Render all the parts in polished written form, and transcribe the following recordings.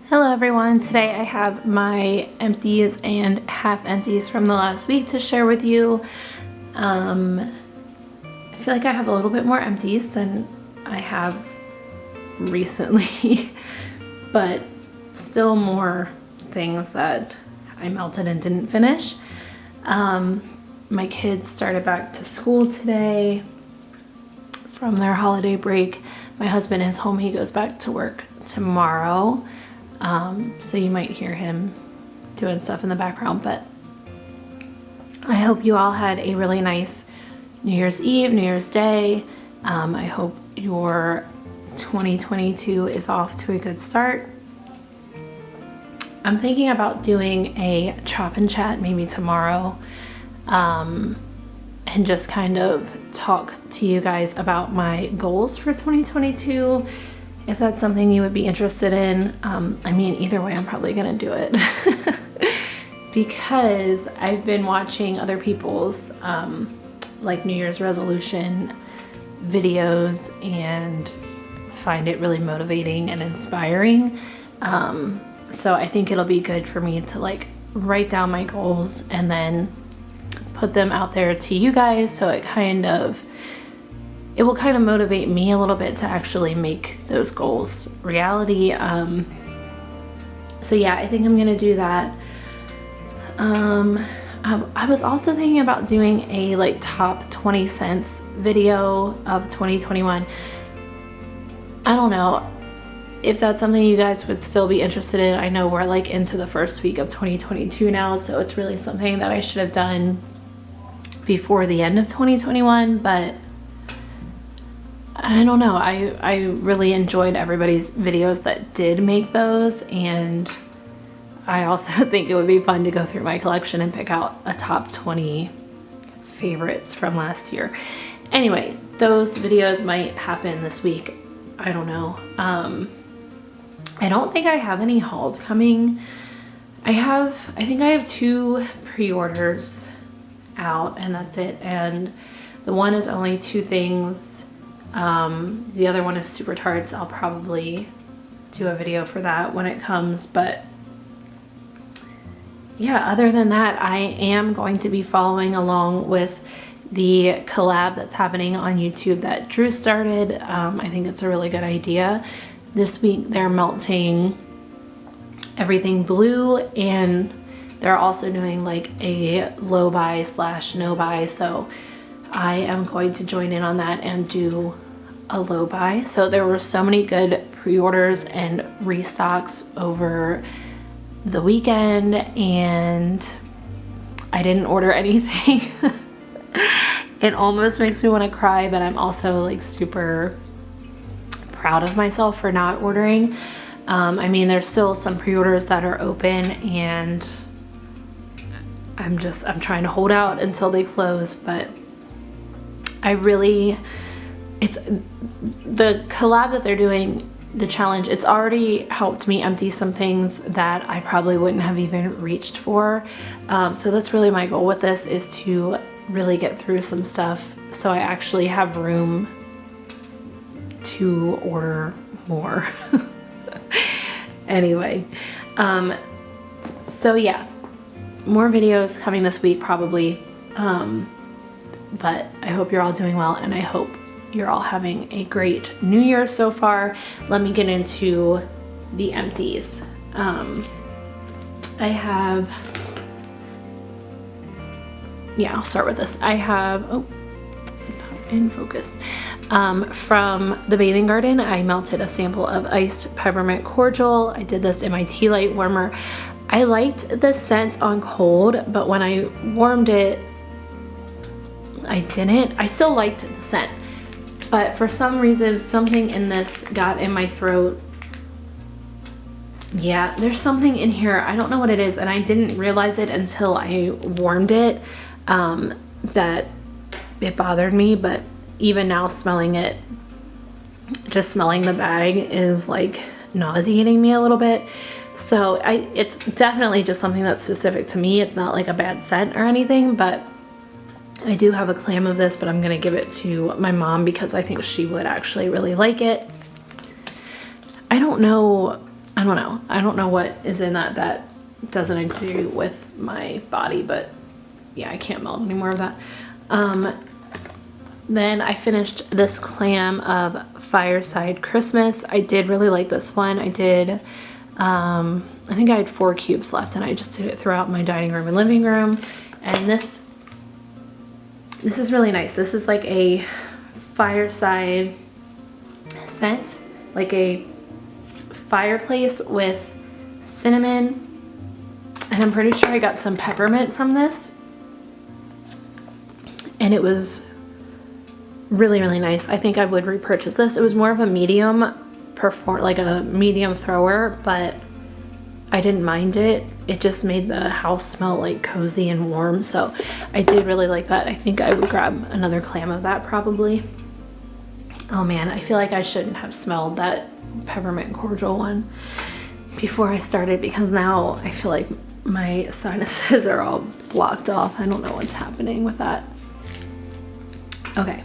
Hello everyone, today I have my empties and half empties from the last week to share with you. I feel like I have a little bit more empties than I have recently, but still more things that I melted and didn't finish. My kids started back to school today from their holiday break. My husband is home, he goes back to work tomorrow. So you might hear him doing stuff in the background, but I hope you all had a really nice New Year's Eve, New Year's Day. I hope your 2022 is off to a good start. I'm thinking about doing a chop and chat maybe tomorrow, and just kind of talk to you guys about my goals for 2022. If that's something you would be interested in. I mean, either way, I'm probably gonna do it because I've been watching other people's like New Year's resolution videos and find it really motivating and inspiring. So I think it'll be good for me to like write down my goals and then put them out there to you guys, so it will kind of motivate me a little bit to actually make those goals reality. So yeah, I think I'm gonna do that. I was also thinking about doing a like top 20 scents video of 2021. I don't know if that's something you guys would still be interested in. I know we're like into the first week of 2022 now, so it's really something that I should have done before the end of 2021, but I don't know. I really enjoyed everybody's videos that did make those, and I also think it would be fun to go through my collection and pick out a top 20 favorites from last year. Anyway, those videos might happen this week. I don't know. I don't think I have any hauls coming. I think I have 2 pre-orders out and that's it. And the one is only 2 things. The other one is Super Tarts. I'll probably do a video for that when it comes, but yeah, other than that, I am going to be following along with the collab that's happening on YouTube that Drew started. I think it's a really good idea. This week they're melting everything blue, and they're also doing like a low buy / no buy, so I am going to join in on that and do a low buy. So there were so many good pre-orders and restocks over the weekend, and I didn't order anything. It almost makes me want to cry, but I'm also like super proud of myself for not ordering. I mean, there's still some pre-orders that are open, and I'm trying to hold out until they close, but it's the collab that they're doing, the challenge, it's already helped me empty some things that I probably wouldn't have even reached for. So that's really my goal with this, is to really get through some stuff so I actually have room to order more. Anyway, so yeah, more videos coming this week probably. But I hope you're all doing well, and I hope you're all having a great New Year so far. Let me get into the empties. I'll start with this. I have, not in focus. From the Bathing Garden, I melted a sample of iced peppermint cordial. I did this in my tea light warmer. I liked the scent on cold, but when I warmed it, I didn't. I still liked the scent, but for some reason, something in this got in my throat. Yeah, there's something in here. I don't know what it is, and I didn't realize it until I warmed it, that it bothered me, but even now smelling it, just smelling the bag is like nauseating me a little bit. So it's definitely just something that's specific to me. It's not like a bad scent or anything, but I do have a clam of this, but I'm gonna give it to my mom because I think she would actually really like it. I don't know I don't know. I don't know what is in that doesn't agree with my body, but yeah, I can't melt any more of that. Then I finished this Clam of Fireside Christmas. I did really like this one. I did, I think I had 4 cubes left, and I just did it throughout my dining room and living room. And this is really nice. This is like a fireside scent, like a fireplace with cinnamon, and I'm pretty sure I got some peppermint from this, and it was really, really nice. I think I would repurchase this. It was more of a medium like a medium thrower, but I didn't mind it. It just made the house smell like cozy and warm, so I did really like that. I think I would grab another Clam of that probably. Oh man, I feel like I shouldn't have smelled that peppermint cordial one before I started, because now I feel like my sinuses are all blocked off. I don't know what's happening with that. Okay.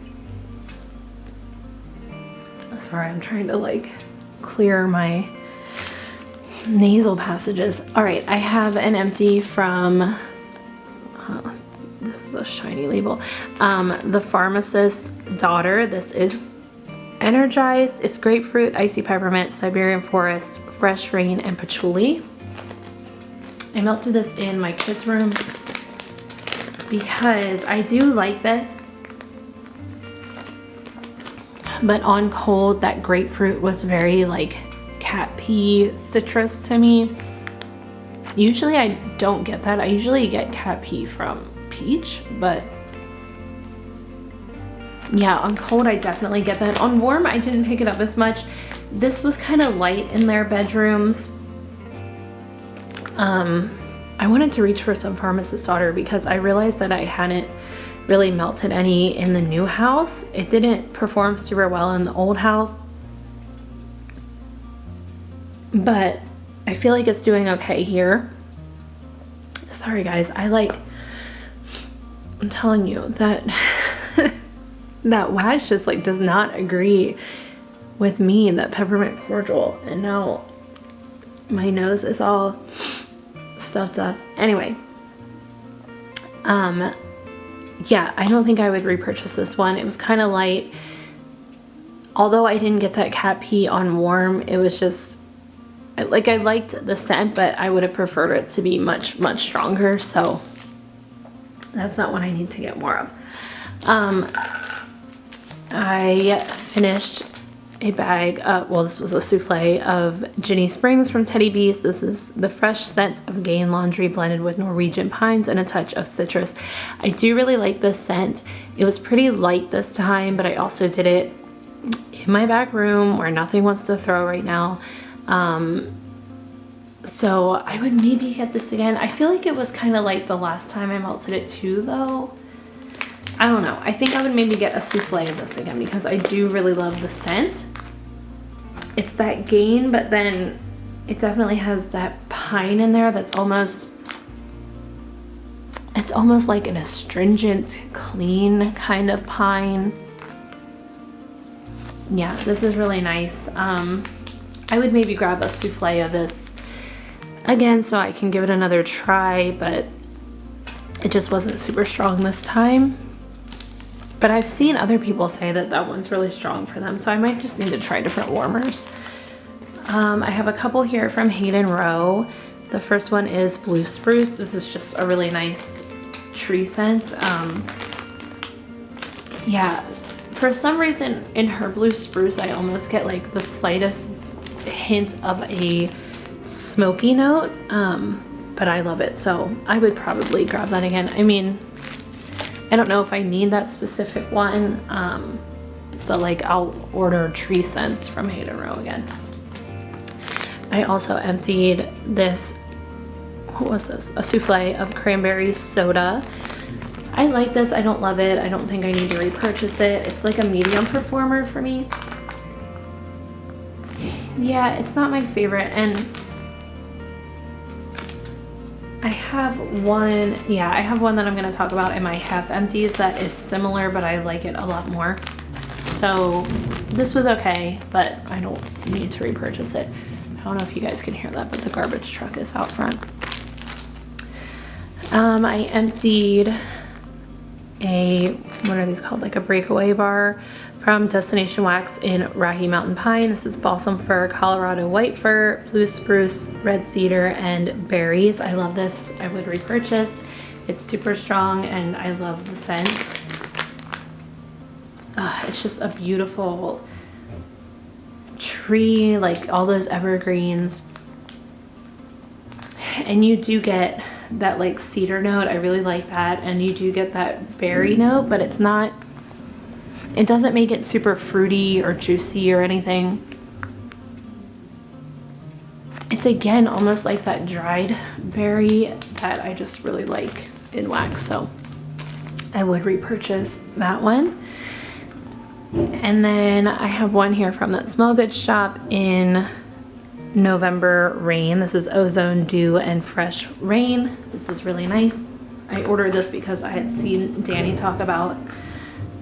Sorry, I'm trying to like clear my nasal passages. All right, I have an empty from, this is a shiny label, The Pharmacist's Daughter. This is energized. It's grapefruit, icy peppermint, Siberian forest, fresh rain, and patchouli. I melted this in my kids' rooms because I do like this, but on cold, that grapefruit was very like cat pee citrus to me. Usually I don't get that. I usually get cat pee from peach, but yeah, on cold I definitely get that. On warm I didn't pick it up as much. This was kind of light in their bedrooms. I wanted to reach for some Pharmacist's Daughter because I realized that I hadn't really melted any in the new house. It didn't perform super well in the old house, but I feel like it's doing okay here. Sorry guys, I'm telling you that that wax just like does not agree with me, that peppermint cordial, and now my nose is all stuffed up. Anyway, yeah, I don't think I would repurchase this one. It was kind of light. Although I didn't get that cat pee on warm, it was just like, I liked the scent, but I would have preferred it to be much, much stronger. So that's not what I need to get more of. I finished a bag of, well, this was a souffle of Ginny Springs from Teddy Bees. This is the fresh scent of Gain Laundry blended with Norwegian pines and a touch of citrus. I do really like this scent. It was pretty light this time, but I also did it in my back room where nothing wants to throw right now. So I would maybe get this again. I feel like it was kind of light the last time I melted it too, though. I don't know. I think I would maybe get a souffle of this again because I do really love the scent. It's that Gain, but then it definitely has that pine in there that's almost, it's almost like an astringent, clean kind of pine. Yeah, this is really nice. I would maybe grab a souffle of this again so I can give it another try, but it just wasn't super strong this time. But I've seen other people say that that one's really strong for them, so I might just need to try different warmers. I have a couple here from Hayden Rowe. The first one is Blue Spruce. This is just a really nice tree scent. Yeah, for some reason in her Blue Spruce, I almost get like the slightest hint of a smoky note, but I love it, so I would probably grab that again. I mean, I don't know if I need that specific one, but like I'll order tree scents from Hayden Rowe again. I also emptied this, what was this? A souffle of cranberry soda. I like this, I don't love it. I don't think I need to repurchase it. It's like a medium performer for me. Yeah, it's not my favorite, and I have one, yeah, I have one that I'm going to talk about in my half empties that is similar, but I like it a lot more. So this was okay, but I don't need to repurchase it. I don't know if you guys can hear that, but the garbage truck is out front. I emptied what are these called? Like a breakaway bar from Destination Wax in Rocky Mountain Pine. This is balsam fir, Colorado white fir, blue spruce, red cedar, and berries. I love this. I would repurchase. It's super strong and I love the scent. It's just a beautiful tree, like all those evergreens. And you do get that like cedar note. I really like that. And you do get that berry note, but it doesn't make it super fruity or juicy or anything. It's again almost like that dried berry that I just really like in wax, so I would repurchase that one. And then I have one here from that Smell Good shop in November Rain. This is Ozone Dew and Fresh Rain. This is really nice. I ordered this because I had seen Danny talk about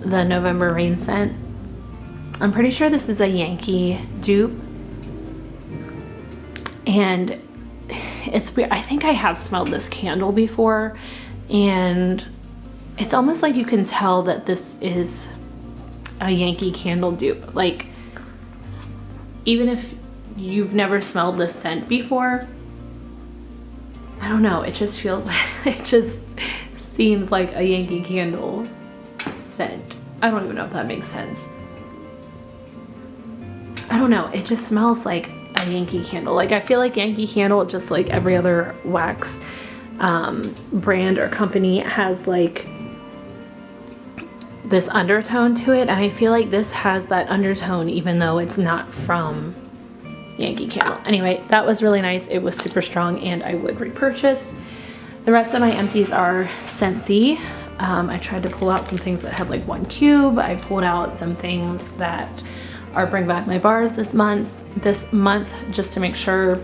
the November Rain scent. I'm pretty sure this is a Yankee dupe. And it's weird. I think I have smelled this candle before, and it's almost like you can tell that this is a Yankee candle dupe. Like, even if you've never smelled this scent before, I don't know, it just feels it just seems like a Yankee candle scent. I don't even know if that makes sense. I don't know, it just smells like a Yankee candle. Like, I feel like Yankee Candle, just like every other wax brand or company, has like this undertone to it, and I feel like this has that undertone even though it's not from Yankee Candle. Anyway, that was really nice. It was super strong and I would repurchase. The rest of my empties are Scentsy. I tried to pull out some things that had like 1 cube. I pulled out some things that are Bring Back My Bars this month just to make sure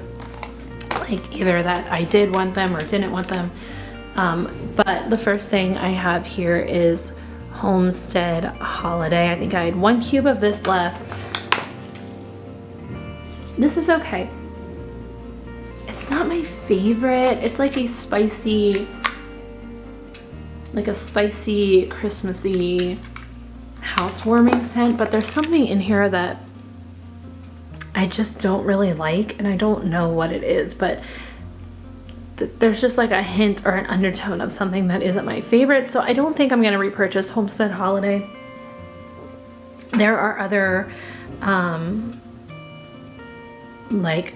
like either that I did want them or didn't want them. But the first thing I have here is Homestead Holiday. I think I had 1 cube of this left. This is okay. It's not my favorite. It's like a spicy, Christmassy housewarming scent, but there's something in here that I just don't really like, and I don't know what it is, but there's just like a hint or an undertone of something that isn't my favorite, so I don't think I'm going to repurchase Homestead Holiday. There are other like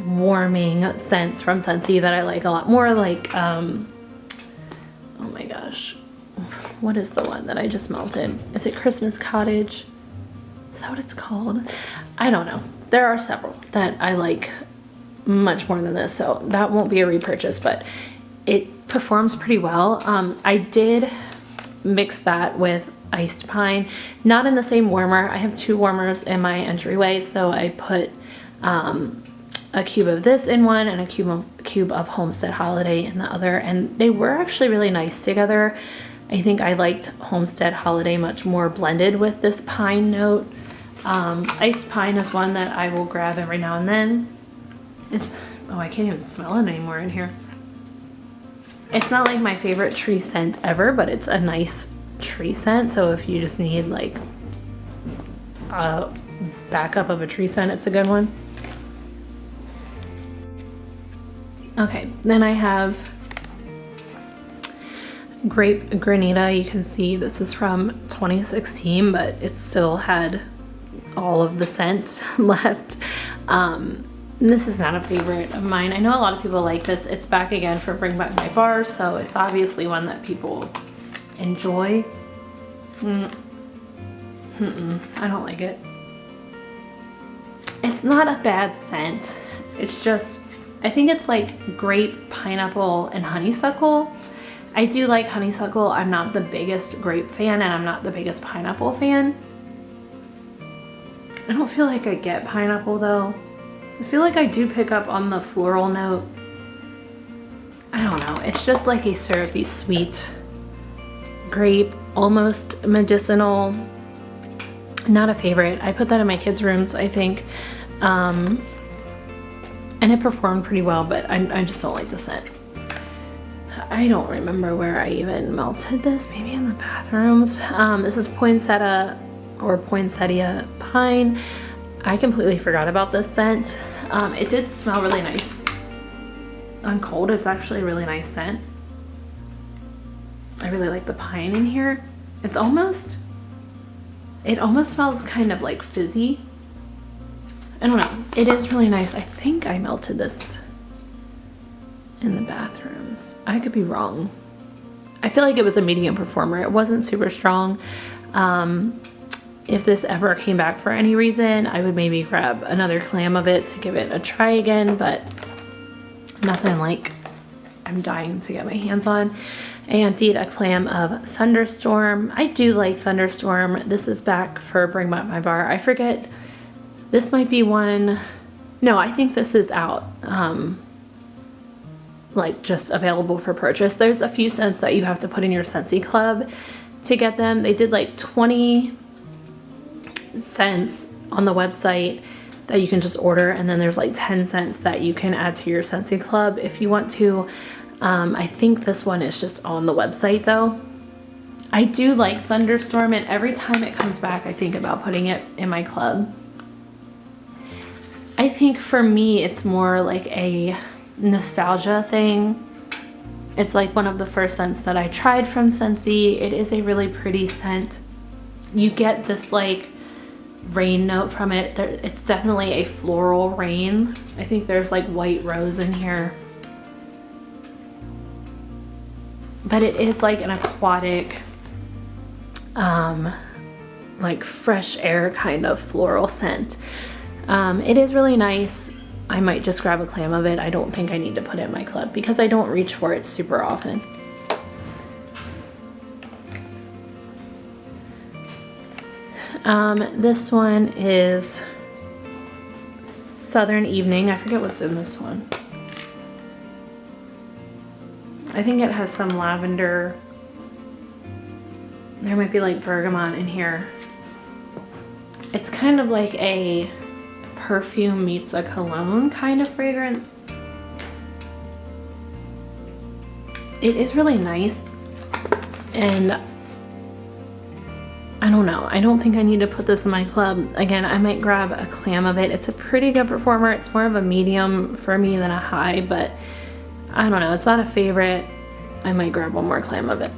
warming scents from Scentsy that I like a lot more, like oh my gosh, what is the one that I just melted? Is it Christmas Cottage? Is that what it's called? I don't know. There are several that I like much more than this, so that won't be a repurchase, but it performs pretty well. I did mix that with iced pine, not in the same warmer. I have 2 warmers in my entryway, so I put a cube of this in one and a cube of Homestead Holiday in the other, and they were actually really nice together. I think I liked Homestead Holiday much more blended with this pine note. Iced pine is one that I will grab every now and then. Oh, I can't even smell it anymore in here. It's not like my favorite tree scent ever, but it's a nice tree scent, so if you just need like a backup of a tree scent, it's a good one. Okay, then I have Grape Granita. You can see this is from 2016, but it still had all of the scent left. This is not a favorite of mine. I know a lot of people like this. It's back again for Bring Back My Bars, so it's obviously one that people enjoy. I don't like it. It's not a bad scent. It's just, I think it's like grape, pineapple, and honeysuckle. I do like honeysuckle. I'm not the biggest grape fan, and I'm not the biggest pineapple fan. I don't feel like I get pineapple though. I feel like I do pick up on the floral note. I don't know. It's just like a syrupy sweet grape, almost medicinal. Not a favorite. I put that in my kids' rooms, I think. and it performed pretty well, but I just don't like the scent. I don't remember where I even melted this, maybe in the bathrooms. This is Poinsettia or Poinsettia Pine. I completely forgot about this scent. It did smell really nice on cold. It's actually a really nice scent. I really like the pine in here. It almost smells kind of like fizzy. I don't know. It is really nice. I think I melted this in the bathrooms. I could be wrong. I feel like it was a medium performer. It wasn't super strong. If this ever came back for any reason, I would maybe grab another clam of it to give it a try again, but nothing like I'm dying to get my hands on. I emptied a clam of Thunderstorm. I do like Thunderstorm. This is back for Bring Back My Bar. I forget. This might be one. No, I think this is out. Like just available for purchase. There's a few scents that you have to put in your Scentsy club to get them. They did like 20 scents on the website that you can just order, and then there's like 10 scents that you can add to your Scentsy club if you want to. I think this one is just on the website though. I do like Thunderstorm, and every time it comes back I think about putting it in my club. I think for me it's more like a nostalgia thing. It's like one of the first scents that I tried from Scentsy. It is a really pretty scent. You get this like rain note from it. It's definitely a floral rain. I think there's like white rose in here. But it is like an aquatic, like fresh air kind of floral scent. It is really nice. I might just grab a clam of it. I don't think I need to put it in my club because I don't reach for it super often. This one is Southern Evening. I forget what's in this one. I think it has some lavender. There might be like bergamot in here. It's kind of like a perfume meets a cologne kind of fragrance. It is really nice, and I don't know. I don't think I need to put this in my club. Again, I might grab a clam of it. It's a pretty good performer. It's more of a medium for me than a high, but I don't know. It's not a favorite. I might grab one more clam of it.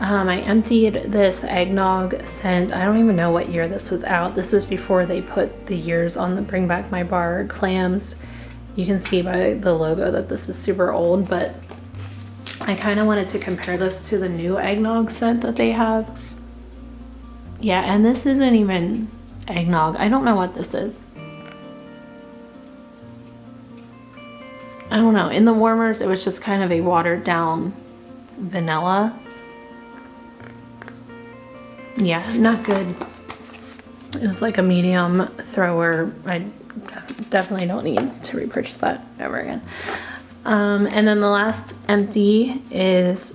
I emptied this Eggnog scent. I don't even know what year this was out. This was before they put the years on the Bring Back My Bar clams. You can see by the logo that this is super old, but I kind of wanted to compare this to the new Eggnog scent that they have. Yeah, and this isn't even Eggnog. I don't know what this is. I don't know. In the warmers, it was just kind of a watered down vanilla. Yeah, not good. It was like a medium thrower. I definitely don't need to repurchase that ever again. And then the last empty is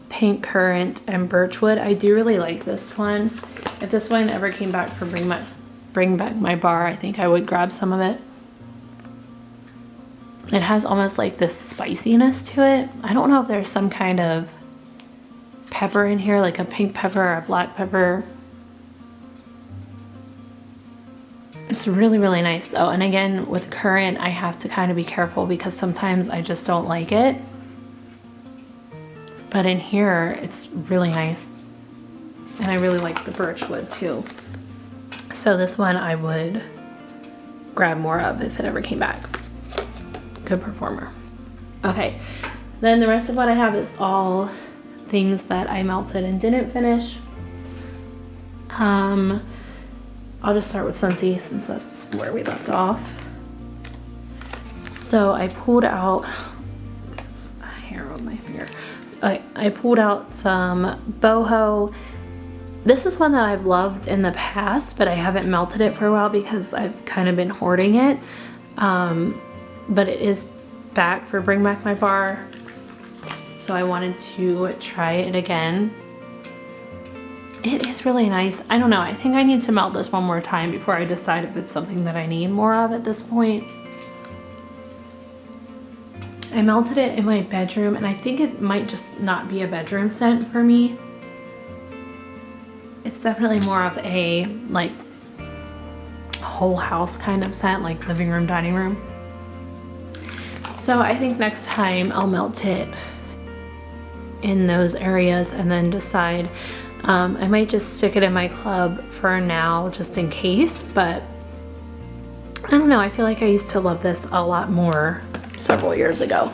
Pink Currant and Birchwood. I do really like this one. If this one ever came back for Bring Back My Bar, I think I would grab some of it. It has almost like this spiciness to it. I don't know if there's some kind of pepper in here, like a pink pepper or a black pepper. It's really, really nice though. And again, with currant, I have to kind of be careful because sometimes I just don't like it. But in here, it's really nice. And I really like the birchwood too. So this one I would grab more of if it ever came back. Good performer. Okay, then the rest of what I have is all things that I melted and didn't finish. I'll just start with Scentsy since that's where we left off. So I pulled out, there's a hair on my finger. Okay, I pulled out some boho. This is one that I've loved in the past, but I haven't melted it for a while because I've kind of been hoarding it. But it is back for Bring Back My Bar, so I wanted to try it again. it is really nice. I don't know, I think I need to melt this one more time before I decide if it's something that I need more of at this point. I melted it in my bedroom, and I think it might just not be a bedroom scent for me. It's definitely more of a like whole house kind of scent, like living room, dining room. So I think next time I'll melt it in those areas and then decide. I might just stick it in my club for now just in case, but I don't know, I feel like I used to love this a lot more several years ago.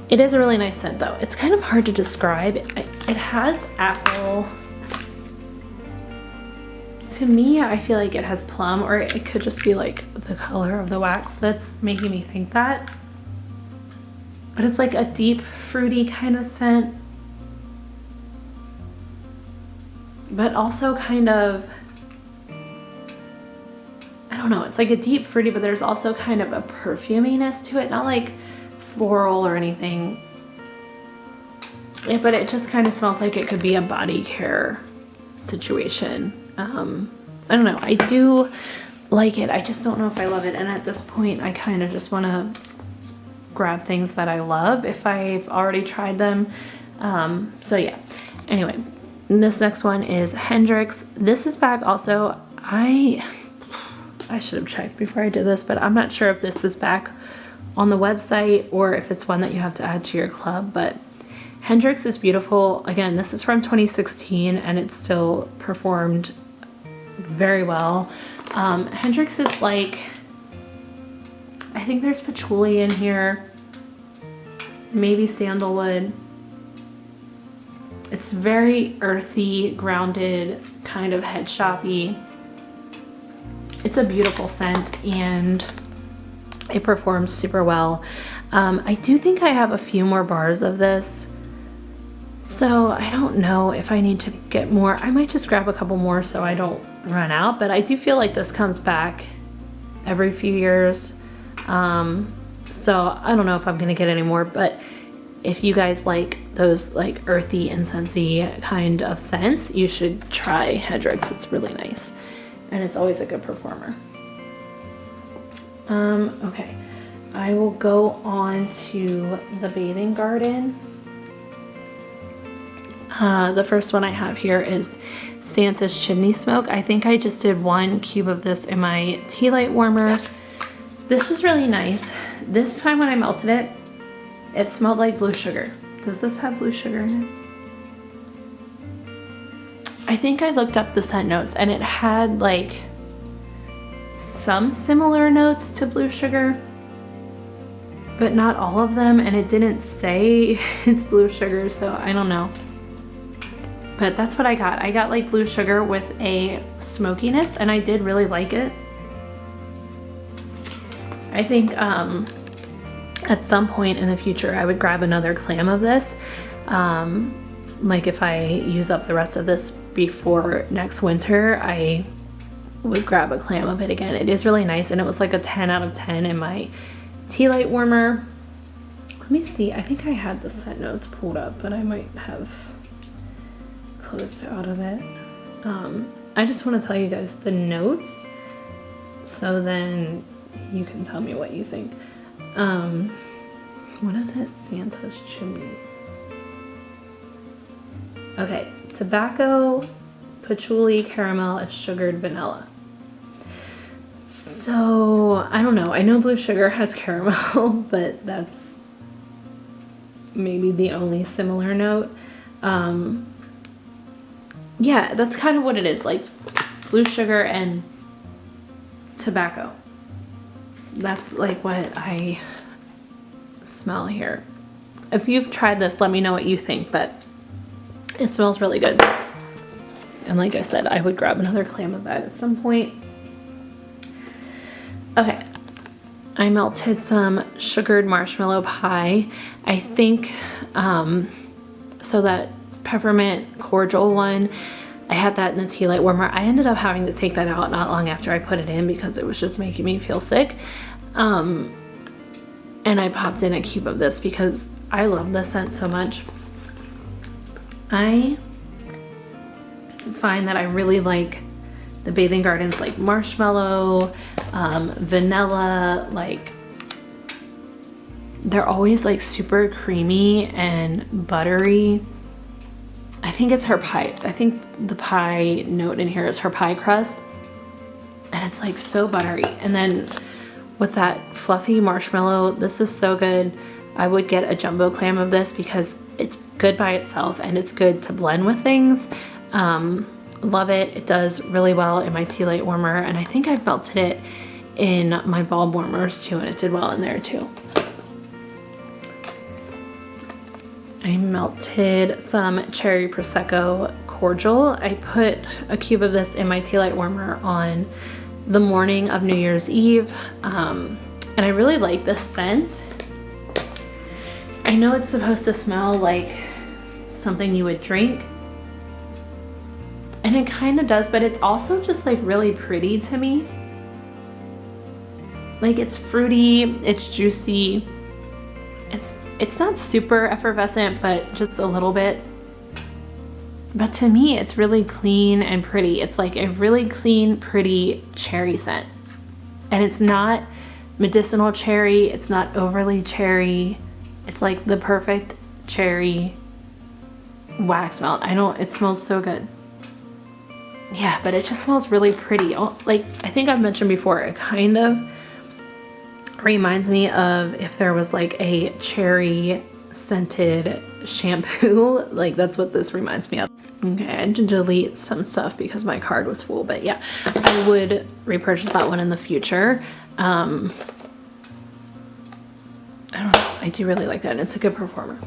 It is a really nice scent though. It's kind of hard to describe. It has apple. To me, I feel like it has plum, or it could just be like the color of the wax that's making me think that. But it's like a deep fruity kind of scent, but also kind of, I don't know, it's like a deep fruity, but there's also kind of a perfuminess to it, not like floral or anything. But it just kind of smells like it could be a body care situation. I don't know, I do like it. I just don't know if I love it. And at this point, I kind of just want to grab things that I love if I've already tried them. So yeah, anyway, this next one is Hendrix. This is back also. I should have checked before I did this, but I'm not sure if this is back on the website or if it's one that you have to add to your club, but Hendrix is beautiful. Again, this is from 2016 and it still performed very well. Hendrix is like, I think there's patchouli in here, maybe sandalwood. It's very earthy, grounded, kind of head shoppy. It's a beautiful scent and it performs super well. I do think I have a few more bars of this, so I don't know if I need to get more. I might just grab a couple more so I don't run out, but I do feel like this comes back every few years. So I don't know if I'm gonna get any more, but if you guys like those like earthy and Scentsy kind of scents, you should try Hendrix. It's really nice and it's always a good performer. Okay, I will go on to the Bathing Garden. The first one I have here is Santa's Chimney Smoke. I think I just did 1 cube of this in my tea light warmer. This was really nice. This time when I melted it, it smelled like blue sugar. Does this have blue sugar in it? I think I looked up the scent notes and it had like some similar notes to blue sugar, but not all of them, and it didn't say it's blue sugar, so I don't know. But that's what I got. I got like blue sugar with a smokiness and I did really like it. I think at some point in the future I would grab another clam of this. Like if I use up the rest of this before next winter, I would grab a clam of it again. It is really nice and it was like a 10 out of 10 in my tea light warmer. Let me see, I think I had the scent notes pulled up, but I might have closed out of it. I just want to tell you guys the notes so then you can tell me what you think. What is it? Santa's Chimney. Okay, tobacco, patchouli, caramel, and sugared vanilla. So I don't know, I know blue sugar has caramel, but that's maybe the only similar note. Yeah, that's kind of what it is, like blue sugar and tobacco. That's like what I smell here. If you've tried this, let me know what you think, but it smells really good. And like I said, I would grab another clam of that at some point. Okay, I melted some sugared marshmallow pie. I think, so that peppermint cordial one, I had that in the tea light warmer. I ended up having to take that out not long after I put it in because it was just making me feel sick. And I popped in a cube of this because I love this scent so much. I find that I really like the Bathing Gardens like marshmallow, vanilla, like they're always like super creamy and buttery. I think it's her pie. I think the pie note in here is her pie crust. And it's like so buttery. And then with that fluffy marshmallow, this is so good. I would get a jumbo clam of this because it's good by itself and it's good to blend with things. Love it. It does really well in my tea light warmer, and I think I've melted it in my bulb warmers too, and it did well in there too. I melted some cherry Prosecco cordial. I put a cube of this in my tea light warmer on the morning of New Year's Eve, and I really like this scent. I know it's supposed to smell like something you would drink, and it kind of does, but it's also just like really pretty to me. Like it's fruity, it's juicy, it's not super effervescent, but just a little bit. But to me, it's really clean and pretty. It's like a really clean, pretty cherry scent. And it's not medicinal cherry, it's not overly cherry. It's like the perfect cherry wax melt. It smells so good. Yeah, but it just smells really pretty. Like I think I've mentioned before, it kind of reminds me of if there was like a cherry scented shampoo. Like that's what this reminds me of. Okay, I had to delete some stuff because my card was full, but yeah, I would repurchase that one in the future. I don't know, I do really like that, and it's a good performer.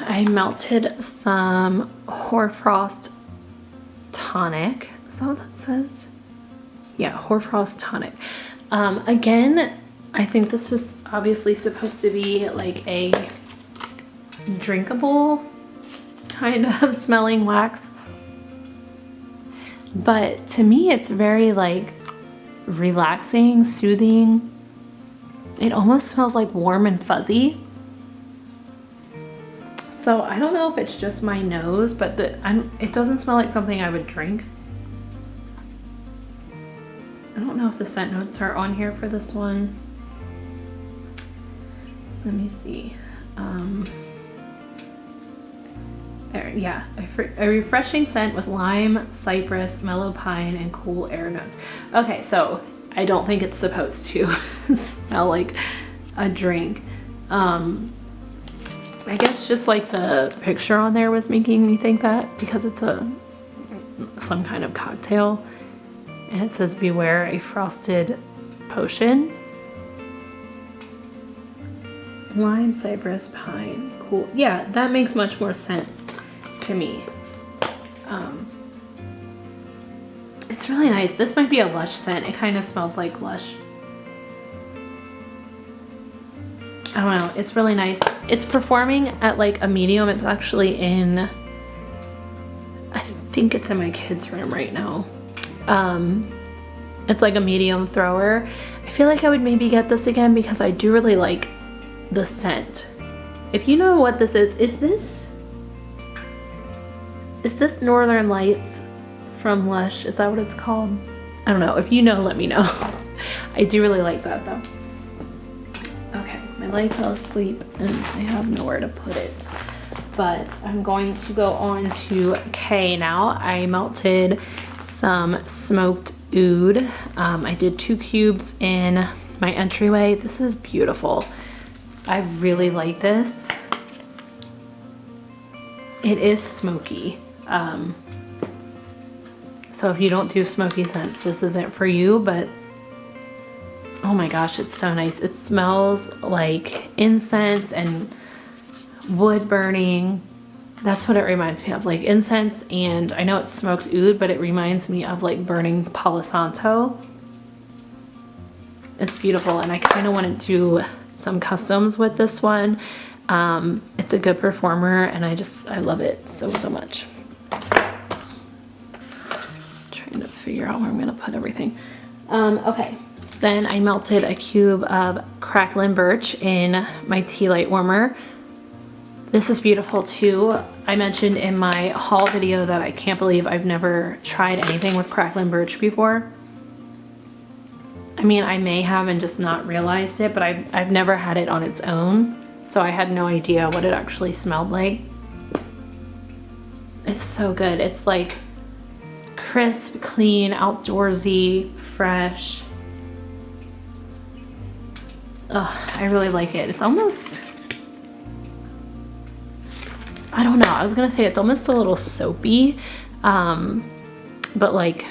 I melted some Hoarfrost tonic. Is that what that says? Yeah, Hoarfrost tonic. Again, I think this is obviously supposed to be like a drinkable kind of smelling wax, but to me it's very like relaxing, soothing. It almost smells like warm and fuzzy. So I don't know if it's just my nose, but it doesn't smell like something I would drink. I don't know if the scent notes are on here for this one. Let me see. There, yeah, a refreshing scent with lime, cypress, mellow pine, and cool air notes. Okay, so I don't think it's supposed to smell like a drink. I guess just like the picture on there was making me think that, because it's some kind of cocktail, and it says beware a frosted potion. Lime, cypress, pine, cool. Yeah, that makes much more sense to me. It's really nice. This might be a Lush scent. It kind of smells like Lush. I don't know. It's really nice. It's performing at like a medium. It's actually in, I think it's in my kids' room right now. It's like a medium thrower. I feel like I would maybe get this again because I do really like the scent. If you know what this is this Northern Lights from Lush? Is that what it's called? I don't know. If you know, let me know. I do really like that though. Okay, my light fell asleep and I have nowhere to put it. But I'm going to go on to K now. I melted some smoked oud. I did 2 cubes in my entryway. This is beautiful. I really like this. It is smoky. So if you don't do smoky scents, this isn't for you, but oh my gosh, it's so nice. It smells like incense and wood burning. That's what it reminds me of, like incense, and I know it's smoked oud, but it reminds me of like burning Palo Santo. It's beautiful, and I kind of want to do some customs with this one. It's a good performer, and I love it so much. Trying to figure out where I'm gonna put everything. Okay, then I melted a cube of crackling birch in my tea light warmer. This is beautiful too. I mentioned in my haul video that I can't believe I've never tried anything with crackling birch before. I mean, I may have and just not realized it, but I've never had it on its own, so I had no idea what it actually smelled like. It's so good. It's like crisp, clean, outdoorsy, fresh. Ugh, I really like it. It's almost, I don't know, I was gonna say it's almost a little soapy, but like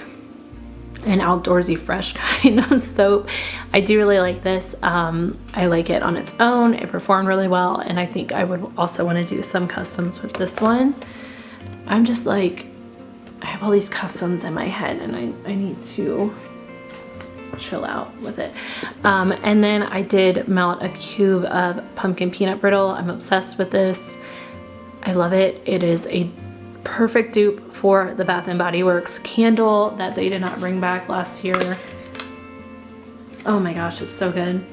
an outdoorsy fresh kind of soap. I do really like this. I like it on its own. It performed really well, and I think I would also want to do some customs with this one. I'm just like, I have all these customs in my head and I need to chill out with it. And then I did melt a cube of pumpkin peanut brittle. I'm obsessed with this. I love it. It is a perfect dupe for the Bath & Body Works candle that they did not bring back last year. Oh my gosh, it's so good.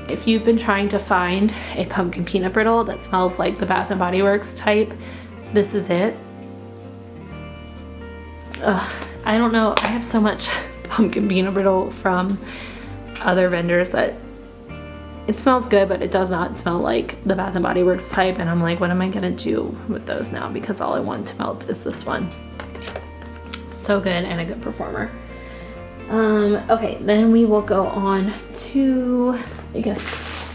If you've been trying to find a pumpkin peanut brittle that smells like the Bath & Body Works type, this is it. Ugh, I don't know, I have so much pumpkin peanut brittle from other vendors that it smells good, but it does not smell like the Bath & Body Works type, and I'm like, what am I gonna do with those now? Because all I want to melt is this one. So good and a good performer. Okay, then we will go on to, I guess,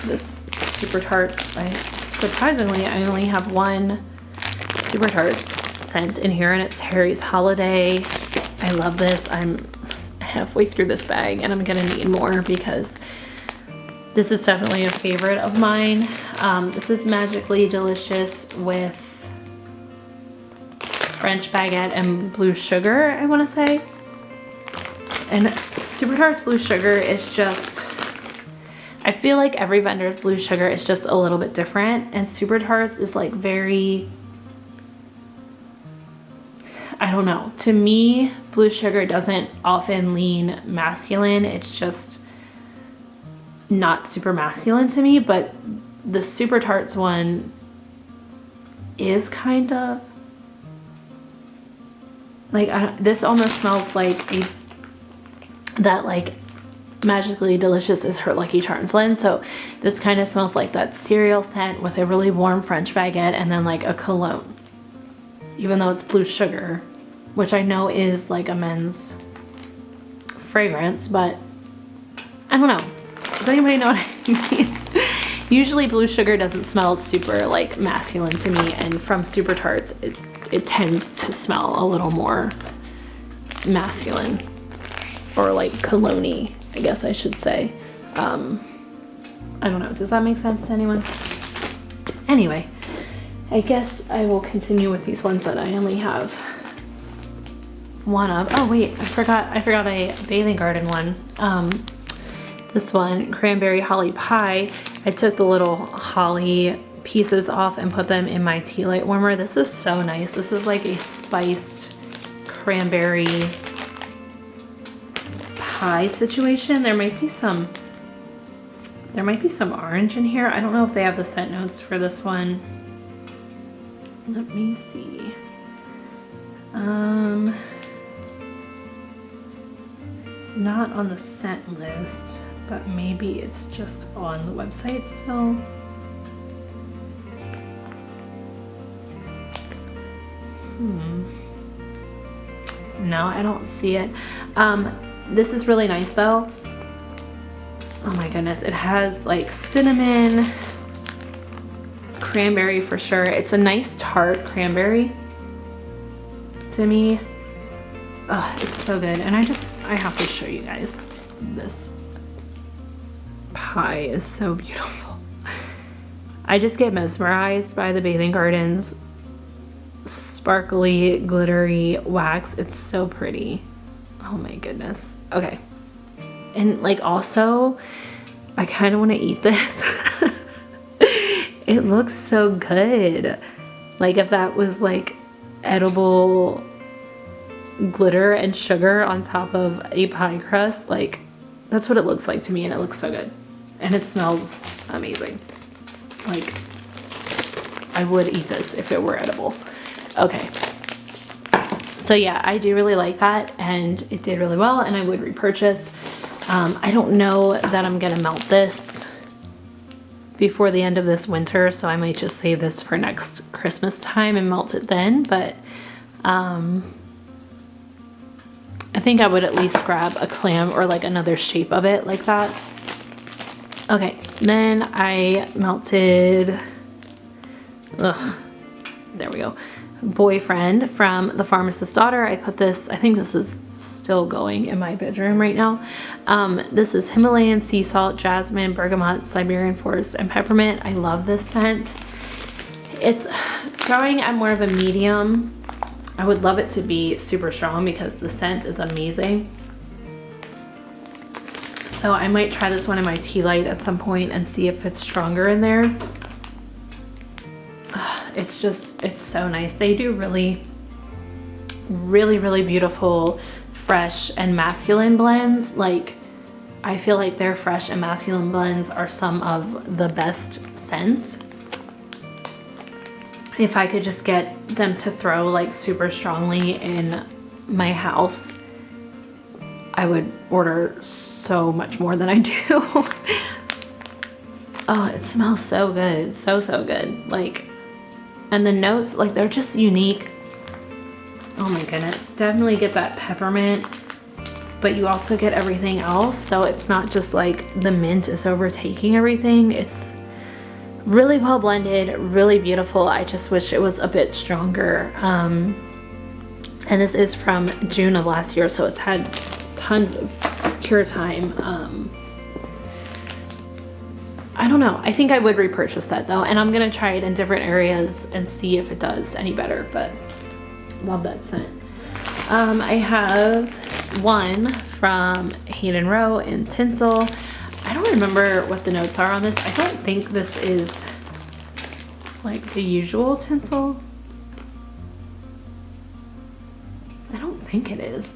this Super Tarts. Surprisingly, I only have one Super Tarts scent in here, and it's Harry's Holiday. I love this. I'm halfway through this bag and I'm gonna need more because this is definitely a favorite of mine. This is Magically Delicious with French baguette and blue sugar, I want to say. And Super Tarts blue sugar is just, I feel like every vendor's blue sugar is just a little bit different, and Super Tarts is like very, I don't know. To me, blue sugar doesn't often lean masculine. It's just not super masculine to me, but the Super Tarts one is kind of like, this almost smells like that like Magically Delicious is her Lucky Charms blend. So this kind of smells like that cereal scent with a really warm French baguette and then like a cologne, even though it's blue sugar, which I know is like a men's fragrance, but I don't know. Does anybody know what I mean? Usually blue sugar doesn't smell super like masculine to me, and from Super Tarts it tends to smell a little more masculine, or like cologne-y, I guess I should say. I don't know, does that make sense to anyone? Anyway, I guess I will continue with these ones that I only have one of. Oh wait, I forgot a Bathing Garden one. This one, Cranberry Holly Pie. I took the little holly pieces off and put them in my tea light warmer. This is so nice. This is like a spiced cranberry pie situation. There might be some orange in here. I don't know if they have the scent notes for this one. Let me see. Not on the scent list, but maybe it's just on the website still. No, I don't see it. This is really nice though. Oh my goodness, it has like cinnamon, cranberry for sure. It's a nice tart cranberry to me. Oh, it's so good. And I have to show you guys this pie is so beautiful. I just get mesmerized by the Bathing Gardens sparkly, glittery wax. It's so pretty. Oh my goodness. Okay. And like also, I kind of want to eat this. It looks so good. Like if that was like edible glitter and sugar on top of a pie crust, like that's what it looks like to me, and it looks so good. And it smells amazing. Like I would eat this if it were edible. Okay. So yeah, I do really like that, and it did really well, and I would repurchase. I don't know that I'm gonna melt this before the end of this winter, so I might just save this for next Christmas time and melt it then, but I think I would at least grab a clam or like another shape of it like that. Okay, then I melted, there we go, Boyfriend from The Pharmacist's Daughter. I put this, I think this is still going in my bedroom right now. This is Himalayan sea salt, jasmine, bergamot, Siberian forest, and peppermint. I love this scent. It's throwing at more of a medium. I would love it to be super strong because the scent is amazing. So I might try this one in my tea light at some point and see if it's stronger in there. It's just, it's so nice. They do really, really, really beautiful fresh and masculine blends. Like, I feel like their fresh and masculine blends are some of the best scents. If I could just get them to throw like super strongly in my house, I would order so much more than I do. Oh, it smells so good. So, so good. Like, and the notes, like, they're just unique. Oh my goodness. Definitely get that peppermint, but you also get everything else. So it's not just like the mint is overtaking everything. It's really well blended, really beautiful. I just wish it was a bit stronger. And this is from June of last year, so it's had tons of cure time. I don't know. I think I would repurchase that though, and I'm gonna try it in different areas and see if it does any better, but love that scent. I have one from Hayden Rowe in Tinsel. I don't remember what the notes are on this. I don't think this is like the usual tinsel. I don't think it is.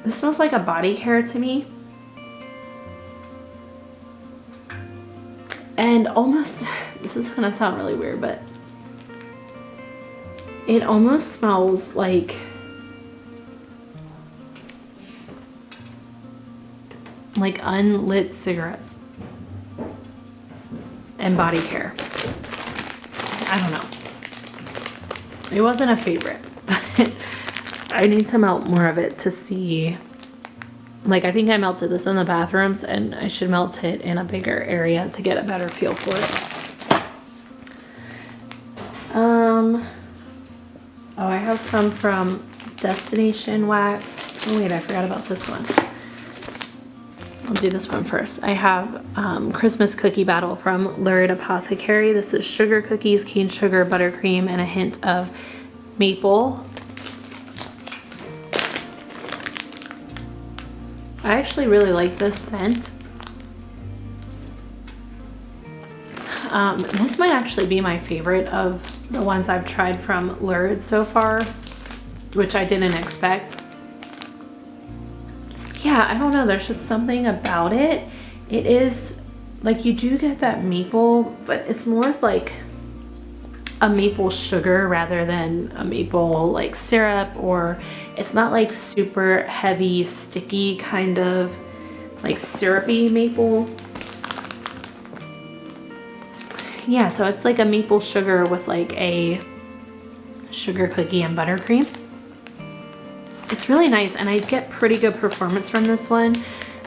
This smells like a body care to me. And almost, this is gonna sound really weird, but it almost smells like unlit cigarettes and body care. I don't know. It wasn't a favorite, but I need to melt more of it to see. Like, I think I melted this in the bathrooms, and I should melt it in a bigger area to get a better feel for it. Oh, I have some from Destination Wax. Oh wait, I forgot about this one. I'll do this one first. I have Christmas Cookie Battle from Lurid Apothecary. This is sugar cookies, cane sugar, buttercream, and a hint of maple. I actually really like this scent. This might actually be my favorite of the ones I've tried from Lurid so far, which I didn't expect. Yeah, I don't know, there's just something about it. It is, like, you do get that maple, but it's more like a maple sugar rather than a maple like syrup, or it's not like super heavy, sticky kind of like syrupy maple. Yeah, so it's like a maple sugar with like a sugar cookie and buttercream. It's really nice, and I get pretty good performance from this one.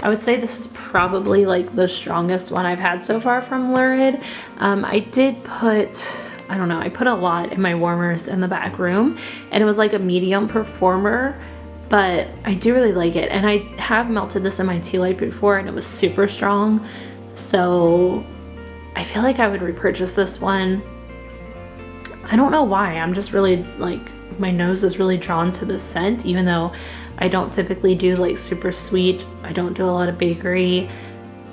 I would say this is probably like the strongest one I've had so far from Lurid. I did put, I don't know, I put a lot in my warmers in the back room, and it was like a medium performer, but I do really like it. And I have melted this in my tea light before, and it was super strong. So I feel like I would repurchase this one. I don't know why, I'm just really like, my nose is really drawn to this scent, even though I don't typically do like super sweet. I don't do a lot of bakery,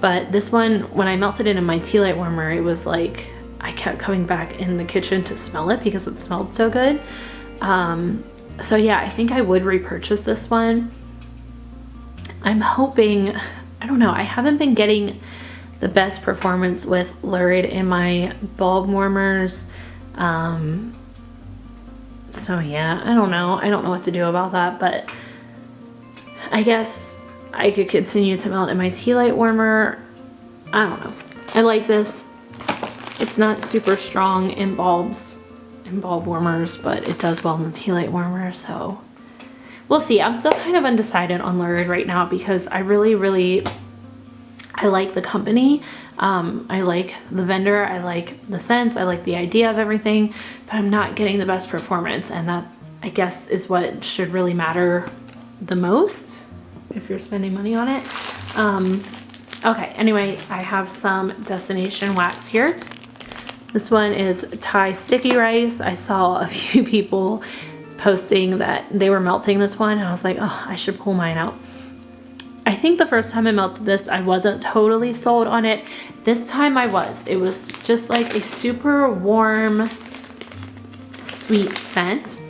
but this one, when I melted it in my tea light warmer, it was like, I kept coming back in the kitchen to smell it because it smelled so good. So yeah, I think I would repurchase this one. I'm hoping, I don't know, I haven't been getting the best performance with Lurid in my bulb warmers. So yeah, I don't know what to do about that, but I guess I could continue to melt in my tea light warmer. I don't know. I like this. It's not super strong in bulb warmers, but it does well in the tea light warmer, so we'll see. I'm still kind of undecided on Lurid right now because I really I like the company. I like the vendor, I like the scents, I like the idea of everything, but I'm not getting the best performance, and that, I guess, is what should really matter the most if you're spending money on it. Okay, anyway, I have some Destination Wax here. This one is Thai sticky rice. I saw a few people posting that they were melting this one, and I was like, oh, I should pull mine out. I think the first time I melted this, I wasn't totally sold on it. This time I was. It was just like a super warm, sweet scent.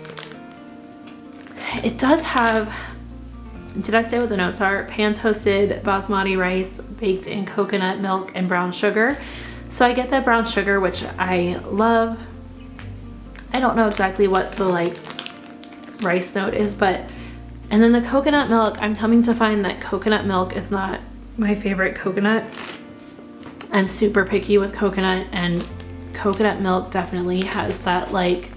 It does have, did I say what the notes are? Pan-toasted basmati rice baked in coconut milk and brown sugar. So I get that brown sugar, which I love. I don't know exactly what the like rice note is, but, and then the coconut milk, I'm coming to find that coconut milk is not my favorite coconut. I'm super picky with coconut, and coconut milk definitely has that like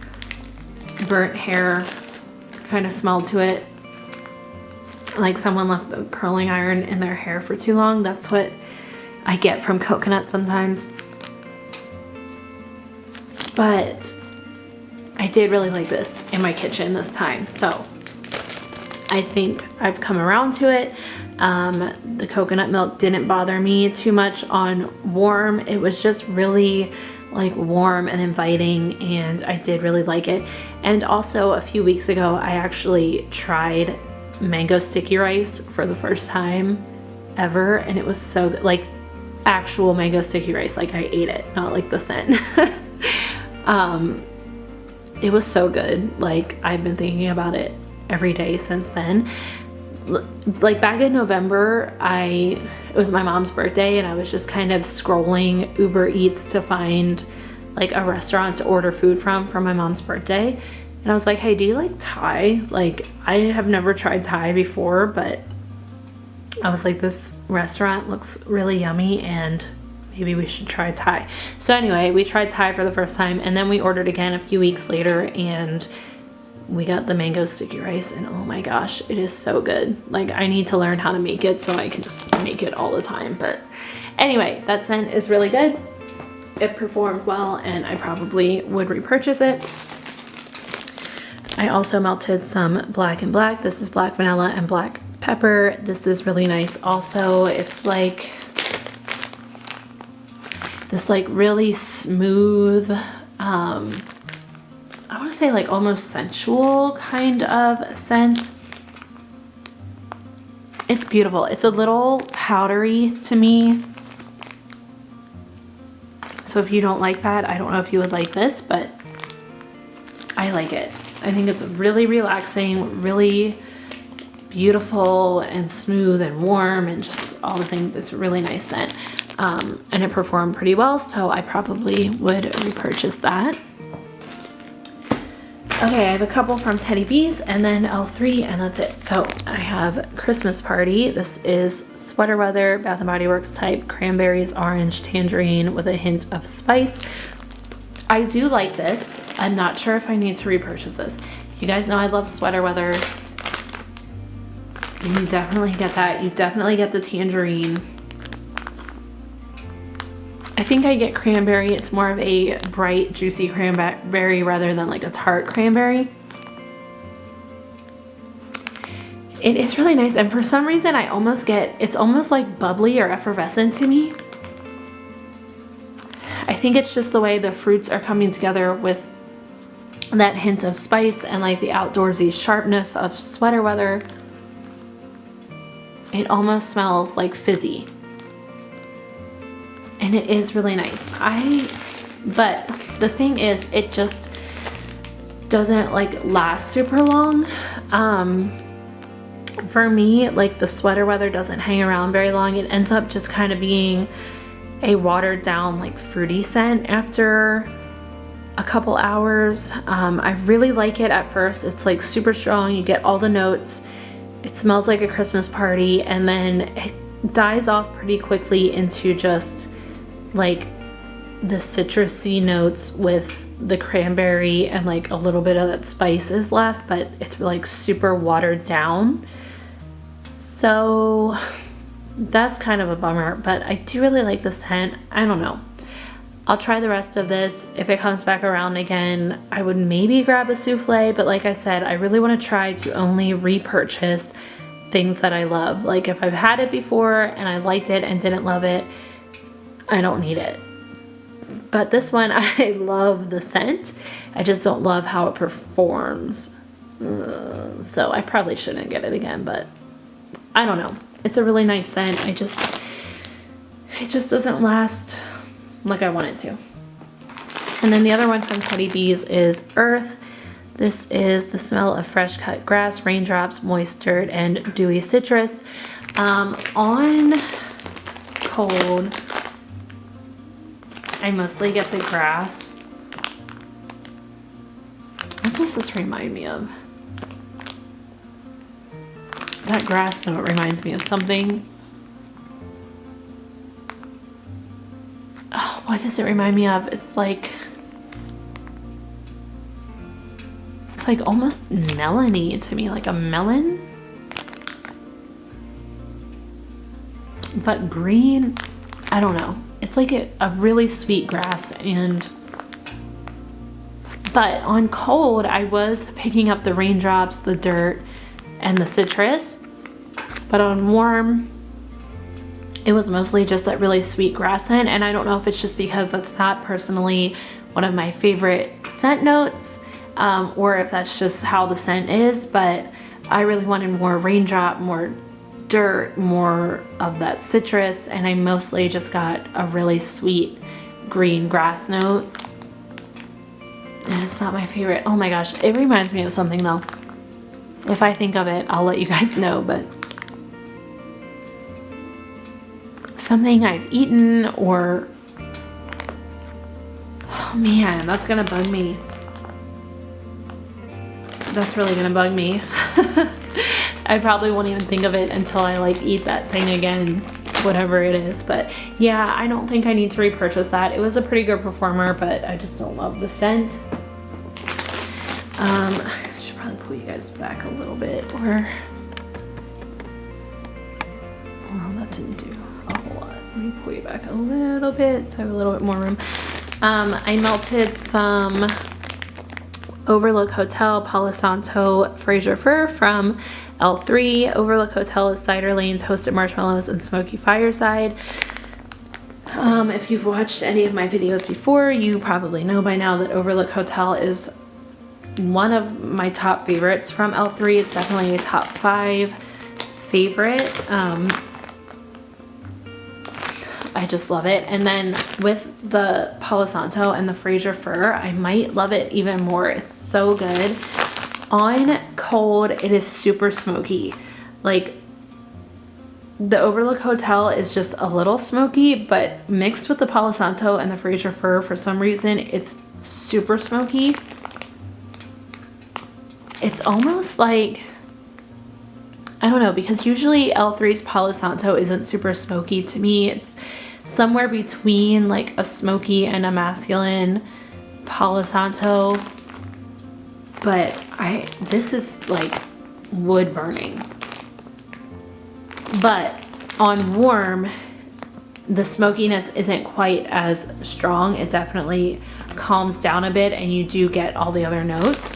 burnt hair kind of smell to it. Like someone left the curling iron in their hair for too long. That's what I get from coconut sometimes. But I did really like this in my kitchen this time, so I think I've come around to it. The coconut milk didn't bother me too much on warm. It was just really like warm and inviting, and I did really like it. And also a few weeks ago, I actually tried mango sticky rice for the first time ever, and it was so good. Like actual mango sticky rice, like I ate it, not like the scent. It was so good. Like I've been thinking about it every day since then. Like back in November, it was my mom's birthday, and I was just kind of scrolling Uber Eats to find like a restaurant to order food from for my mom's birthday. And I was like, hey, do you like Thai? Like I have never tried Thai before, but I was like, this restaurant looks really yummy and maybe we should try Thai. So anyway, we tried Thai for the first time, and then we ordered again a few weeks later, and we got the mango sticky rice, and oh my gosh, it is so good. Like I need to learn how to make it so I can just make it all the time. But anyway, that scent is really good. It performed well, and I probably would repurchase it. I also melted some Black and Black. This is black vanilla and black pepper. This is really nice also. It's like this like really smooth, I want to say like almost sensual kind of scent. It's beautiful. It's a little powdery to me. So if you don't like that, I don't know if you would like this, but I like it. I think it's really relaxing, really beautiful and smooth and warm and just all the things. It's a really nice scent. And it performed pretty well, so I probably would repurchase that. Okay, I have a couple from Teddy Bees and then L3, and that's it. So I have Christmas Party. This is Sweater Weather, Bath & Body Works type, cranberries, orange, tangerine with a hint of spice. I do like this. I'm not sure if I need to repurchase this. You guys know I love Sweater Weather. And you definitely get that. You definitely get the tangerine. I think I get cranberry. It's more of a bright, juicy cranberry rather than like a tart cranberry. It is really nice, and for some reason I almost get, it's almost like bubbly or effervescent to me. I think it's just the way the fruits are coming together with that hint of spice and like the outdoorsy sharpness of Sweater Weather. It almost smells like fizzy. And it is really nice. But the thing is, it just doesn't like last super long. For me, like the Sweater Weather doesn't hang around very long. It ends up just kind of being a watered down like fruity scent after a couple hours. I really like it at first. It's like super strong. You get all the notes. It smells like a Christmas party, and then it dies off pretty quickly into just like the citrusy notes with the cranberry, and like a little bit of that spice is left, but it's like super watered down. So that's kind of a bummer, but I do really like the scent. I don't know. I'll try the rest of this. If it comes back around again, I would maybe grab a souffle, but like I said, I really want to try to only repurchase things that I love. Like if I've had it before and I liked it and didn't love it, I don't need it. But this one, I love the scent. I just don't love how it performs. So I probably shouldn't get it again, but I don't know. It's a really nice scent. It just doesn't last like I want it to. And then the other one from Teddy Bees is Earth. This is the smell of fresh cut grass, raindrops, moist dirt, and dewy citrus. On cold, I mostly get the grass. What does this remind me of? That grass note reminds me of something. Oh, what does it remind me of? It's like almost melony to me, like a melon, but green. I don't know. It's like a really sweet grass, but on cold, I was picking up the raindrops, the dirt, and the citrus, but on warm, it was mostly just that really sweet grass scent. And I don't know if it's just because that's not personally one of my favorite scent notes, or if that's just how the scent is, but I really wanted more raindrop, more dirt, more of that citrus, and I mostly just got a really sweet green grass note. And it's not my favorite. Oh my gosh, it reminds me of something though. If I think of it, I'll let you guys know, but something I've eaten, or oh man, that's gonna bug me. That's really gonna bug me. I probably won't even think of it until I like eat that thing again, whatever it is. But yeah, I don't think I need to repurchase that. It was a pretty good performer, but I just don't love the scent. I should probably pull you guys back a little bit, or well, that didn't do a whole lot. Let me pull you back a little bit so I have a little bit more room. I melted some Overlook Hotel Palo Santo Fraser Fir from L3. Overlook Hotel is cider lanes, toasted marshmallows, and smoky fireside. If you've watched any of my videos before, you probably know by now that Overlook Hotel is one of my top favorites from L3. It's definitely a top 5 favorite. I just love it. And then with the Palo Santo and the Fraser Fir, I might love it even more. It's so good. On cold, it is super smoky. Like the Overlook Hotel is just a little smoky, but mixed with the Palo Santo and the Fraser Fir, for some reason, it's super smoky. It's almost like, I don't know, because usually L3's Palo Santo isn't super smoky. To me, it's somewhere between like a smoky and a masculine Palo Santo, but this is like wood burning. But on warm, the smokiness isn't quite as strong. It definitely calms down a bit, and you do get all the other notes.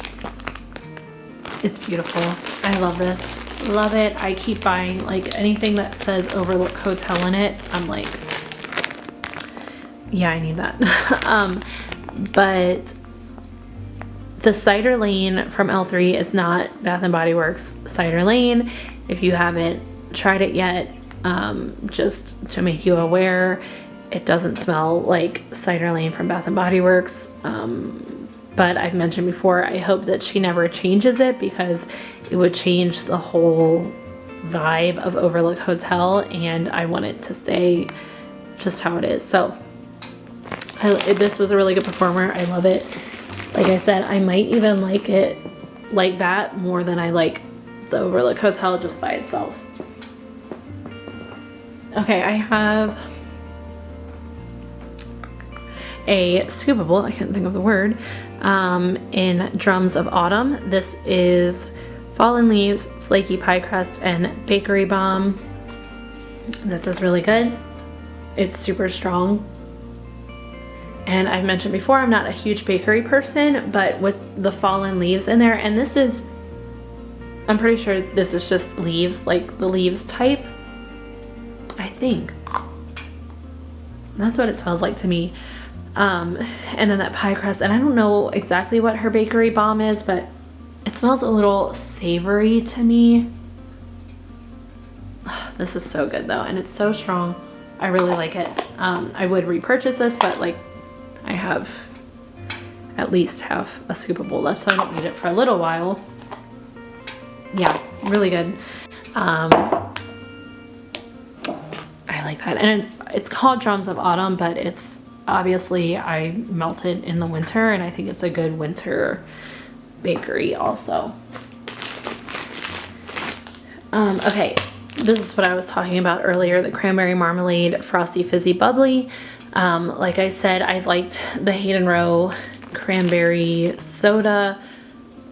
It's beautiful. I love this. Love it. I keep buying like anything that says Overlook Hotel in it. I'm like, yeah, I need that. But the Cider Lane from L3 is not Bath & Body Works Cider Lane. If you haven't tried it yet, just to make you aware, it doesn't smell like Cider Lane from Bath & Body Works. But I've mentioned before, I hope that she never changes it, because it would change the whole vibe of Overlook Hotel, and I want it to stay just how it is. So this was a really good performer. I love it. Like I said, I might even like it like that more than I like the Overlook Hotel just by itself. Okay, I have a scoopable, I couldn't think of the word, in Drums of Autumn. This is Fallen Leaves, Flaky Pie Crust, and Bakery Bomb. This is really good. It's super strong. And I've mentioned before, I'm not a huge bakery person, but with the fallen leaves in there, and this is, I'm pretty sure this is just leaves, like the leaves type, I think. That's what it smells like to me. And then that pie crust, and I don't know exactly what her bakery bomb is, but it smells a little savory to me. This is so good though, and it's so strong. I really like it. I would repurchase this, but like I have at least half a scoopable left, so I don't need it for a little while. Yeah, really good. I like that, and it's called Drums of Autumn, but it's obviously I melt it in the winter, and I think it's a good winter bakery also. Okay, this is what I was talking about earlier, the Cranberry Marmalade Frosty Fizzy Bubbly. Like I said, I liked the Hayden Row cranberry soda,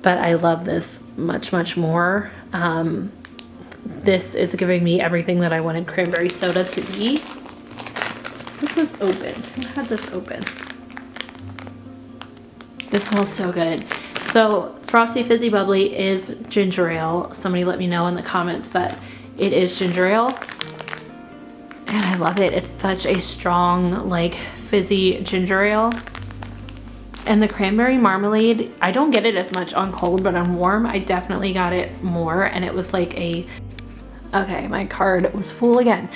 but I love this much, much more. This is giving me everything that I wanted cranberry soda to be. This was open. Who had this open? This smells so good. So Frosty Fizzy Bubbly is ginger ale. Somebody let me know in the comments that it is ginger ale. And I love it. It's such a strong, like, fizzy ginger ale. And the Cranberry Marmalade, I don't get it as much on cold, but on warm, I definitely got it more. And it was like a, okay, my card was full again.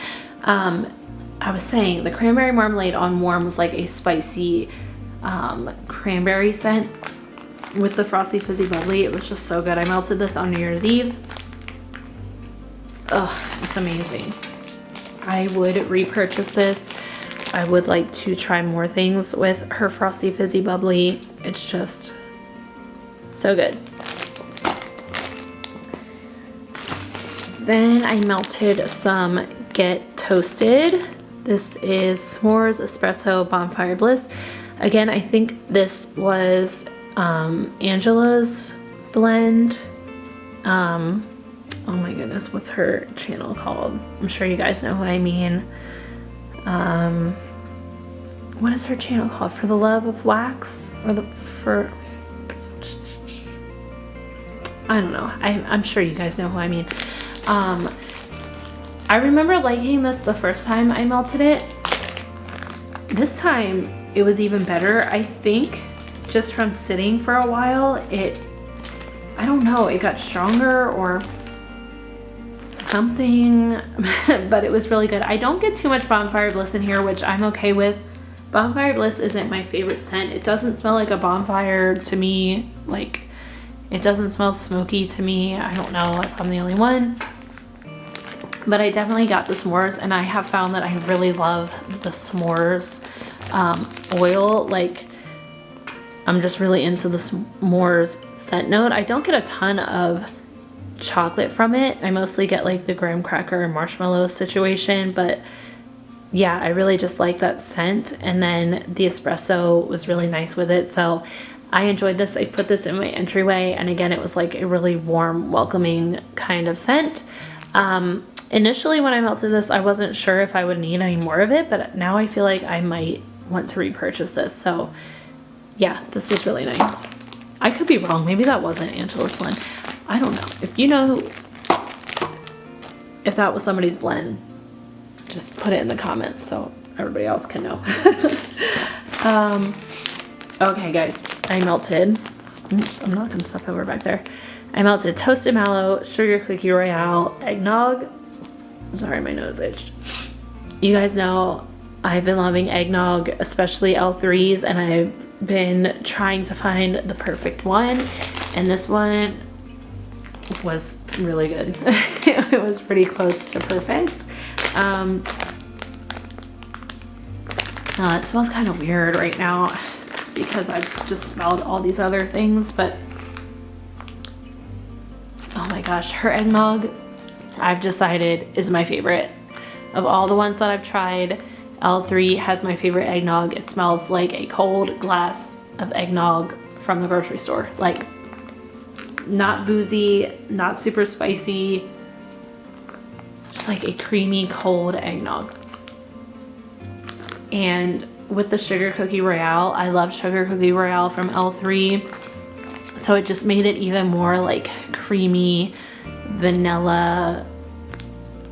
I was saying the Cranberry Marmalade on warm was like a spicy cranberry scent. With the Frosty Fizzy Bubbly, it was just so good. I melted this on New Year's Eve. Ugh, it's amazing. I would repurchase this. I would like to try more things with her Frosty Fizzy Bubbly. It's just so good. Then I melted some Get Toasted. This is S'mores Espresso Bonfire Bliss. Again, I think this was Angela's blend. Oh my goodness, what's her channel called? I'm sure you guys know who I mean. What is her channel called? For the Love of Wax? Or I don't know. I'm sure you guys know who I mean. I remember liking this the first time I melted it. This time it was even better. I think just from sitting for a while, I don't know, it got stronger or something, but it was really good. I don't get too much Bonfire Bliss in here, which I'm okay with. Bonfire Bliss isn't my favorite scent. It doesn't smell like a bonfire to me. Like, it doesn't smell smoky to me. I don't know if I'm the only one. But I definitely got the s'mores, and I have found that I really love the s'mores oil. Like, I'm just really into the s'mores scent note. I don't get a ton of chocolate from it. I mostly get like the graham cracker and marshmallow situation, but yeah, I really just like that scent. And then the espresso was really nice with it, so I enjoyed this. I put this in my entryway, and again, it was like a really warm, welcoming kind of scent. Initially when I melted this, I wasn't sure if I would need any more of it, but now I feel like I might want to repurchase this. So yeah, this was really nice. I could be wrong. Maybe that wasn't Angela's blend. I don't know. If you know if that was somebody's blend, just put it in the comments so everybody else can know. Okay guys, I melted, oops, I'm knocking stuff over back there. I melted Toasted Mallow, Sugar Cookie Royale, Eggnog. Sorry, my nose itched. You guys know I've been loving Eggnog, especially L3s, and I've been trying to find the perfect one, and this one was really good. It was pretty close to perfect. It smells kind of weird right now. because I've just smelled all these other things, but oh my gosh, her eggnog, I've decided is my favorite. Of all the ones that I've tried, L3 has my favorite eggnog. It smells like a cold glass of eggnog from the grocery store. Like, not boozy, not super spicy, just like a creamy, cold eggnog. And with the Sugar Cookie Royale, I love Sugar Cookie Royale from L3. So it just made it even more like creamy, vanilla,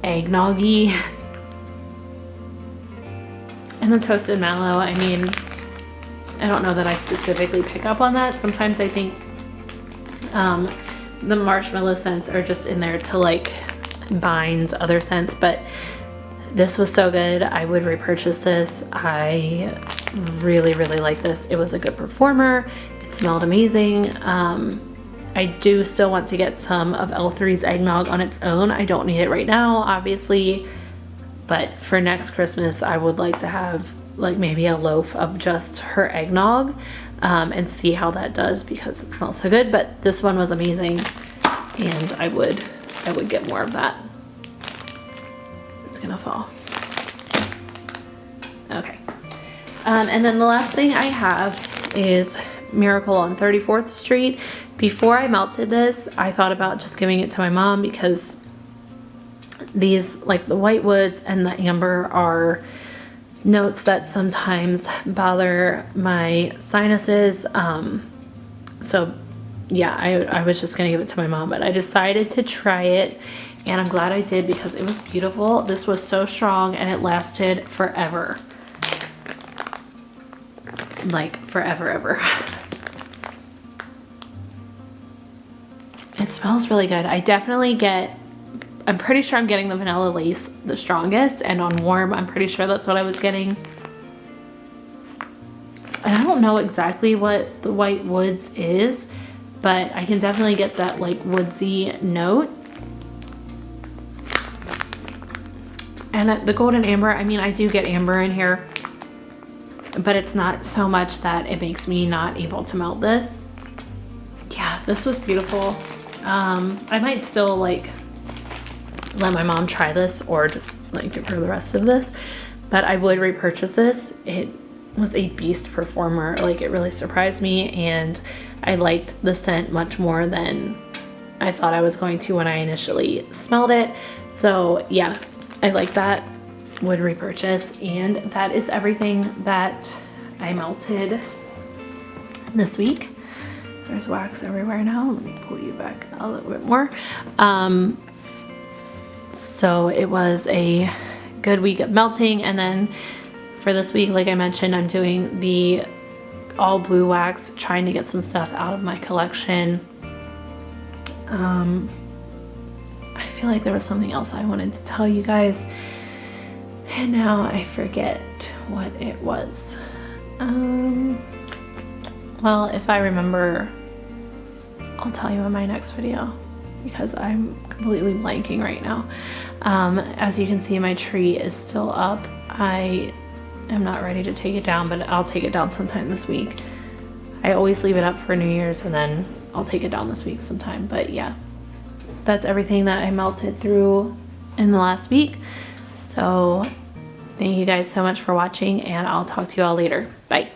eggnoggy. And the Toasted Mallow, I mean, I don't know that I specifically pick up on that. Sometimes I think the marshmallow scents are just in there to like bind other scents, but this was so good. I would repurchase this. I really, really like this. It was a good performer. It smelled amazing. I do still want to get some of L3's eggnog on its own. I don't need it right now, obviously, but for next Christmas, I would like to have like maybe a loaf of just her eggnog and see how that does, because it smells so good. But this one was amazing, and I would get more of that. It's gonna fall. Okay. And then the last thing I have is Miracle on 34th Street. Before I melted this, I thought about just giving it to my mom, because these, like the white woods and the amber, are notes that sometimes bother my sinuses. So yeah, I was just gonna give it to my mom, but I decided to try it, and I'm glad I did, because it was beautiful. This was so strong, and it lasted forever. Like forever, ever. It smells really good. I definitely get, I'm pretty sure I'm getting the vanilla lace the strongest, and on warm, I'm pretty sure that's what I was getting. And I don't know exactly what the white woods is, but I can definitely get that like woodsy note. And the golden amber, I mean, I do get amber in here, but it's not so much that it makes me not able to melt this. Yeah, this was beautiful. I might still like let my mom try this, or just like give her the rest of this, but I would repurchase this. It was a beast performer. Like, it really surprised me, and I liked the scent much more than I thought I was going to when I initially smelled it. So yeah, I like that. Would repurchase. And that is everything that I melted this week. There's wax everywhere now. Let me pull you back a little bit more. So it was a good week of melting, and then for this week, like I mentioned, I'm doing the all blue wax, trying to get some stuff out of my collection. I feel like there was something else I wanted to tell you guys, and now I forget what it was. Well, if I remember, I'll tell you in my next video, because I'm completely blanking right now. As you can see, my tree is still up. I am not ready to take it down, but I'll take it down sometime this week. I always leave it up for New Year's, and then I'll take it down this week sometime. But yeah, that's everything that I melted through in the last week. So thank you guys so much for watching, and I'll talk to you all later. Bye.